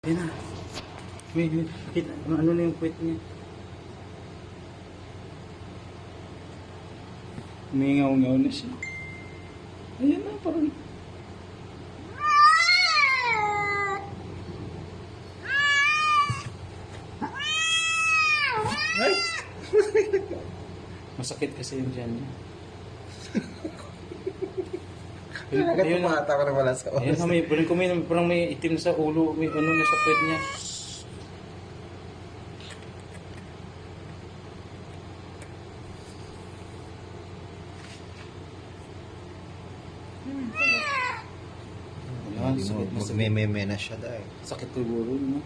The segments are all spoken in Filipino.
Ayun na. May, kita, ano na yung puwet niya. Umingaw-ngaw na siya. Ayan na, parang... Ay! Masakit kasi yung dyan niya. Ayun na. Ako na wala sa Ayun na, parang may itim sa ulo. May ano na sa puwet niya. Ayan, sakit na sakit. Magmememe na siya dahil. Sakit siguro, no?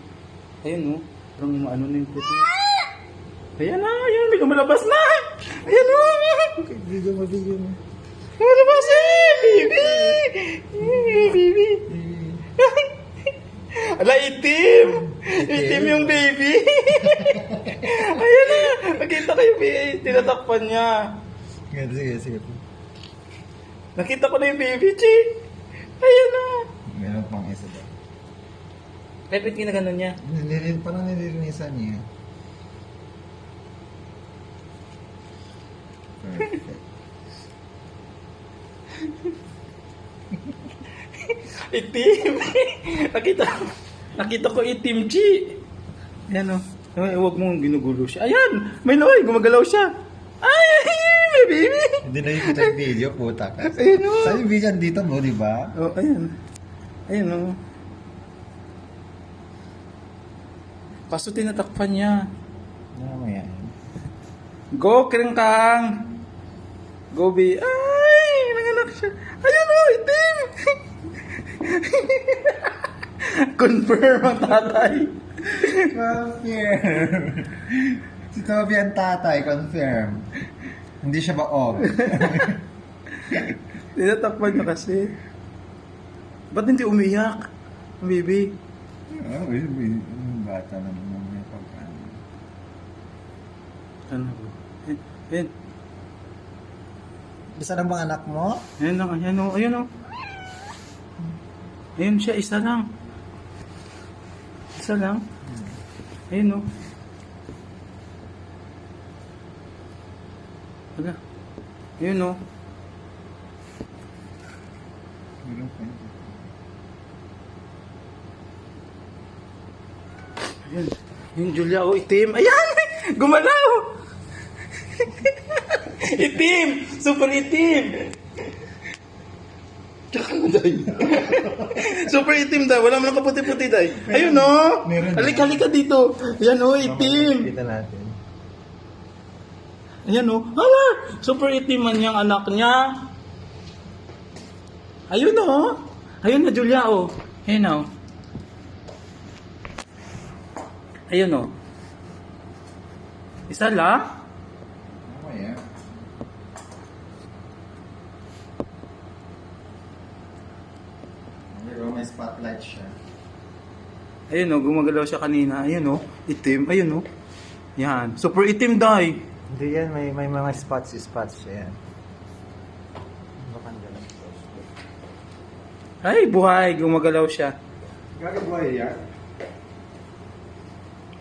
Ayun, no? Parang ano na yung puwet niya. Ayan na, ayan, may lumalabas na! Ayan na! Video mo. Lumalabas eh! Baby! Baby! Ala, itim! Itim yung baby! Ayan na! Nakita ko yung baby. Tinatakpan niya. Sige. Nakita ko na yung baby, Chi! Ayan na! Meron pang isa daw. Pepit ginaganon niya. Parang nililinisan niya. Perfect. Itim! Nakita ko itim, Chi! Ayan o. Huwag mong ginugulo siya. Ayan! May loy! Gumagalaw siya! Ay! May baby! Hindi na yung kita yung video, puta ka. Ayun o. Saan yung video dito mo, di ba? Oh, ayan. Ayan o. Kaso tinatakpan niya. Ano yan? Go, Kringkang! Go, B. Ay! Nanganak siya. Ayan o, itim! Confirm ang tatay. Confirm. Si Toby ang tatay, confirm. Hindi siya baog. Tinatakpan niya kasi. Ba't hindi umiyak? Baby. Yung bata na naman may pagkano. Ano? Ayan. Isa lang bang anak mo? Ayan lang. Ayan o. Ayan o. Ayan siya. Isa lang. Isa lang. Ayan o. Wala. Ayan o. Meron pa yun. Ayan. Yung Julia, oh, itim. Ayan! Gumalaw! Itim! Super itim! Tsaka na, Day. Super itim, Day. Wala mo lang kaputi-puti, Day. Ayun, no? Meron. Halika dito. Ayan, oh, itim. Kita natin. Ayan, oh. Hala! Super itim man yung anak niya. Ayun, oh. Ayun na, Julia, oh. Ayun, oh. Ayun, oh. Isa lang? Mamaya. May spotlight siya. Ayun, oh. Gumagalaw siya kanina. Ayun, oh. Itim. Ayun, oh. Yan. Super itim, Day. Hindi yan, may mga spots siya yan. Ay, buhay. Gumagalaw siya. Gagabuhay yan?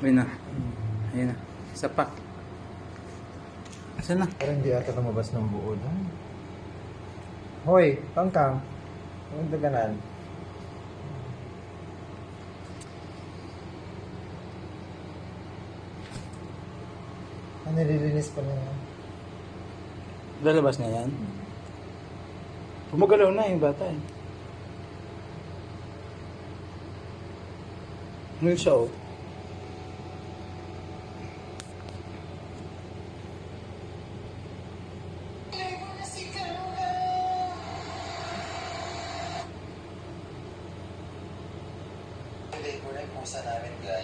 Ayun na. Ayun na. Isa pa. Asan na? Parang hindi ata lumabas ng buo na. Hoy, Kangkang. Anong daganan? Nililinis pa na yan. Lalabas na yan? Gumagalaw na yung bata, eh. Ano siya, oh? Hindi ko na yung pusa namin, guys.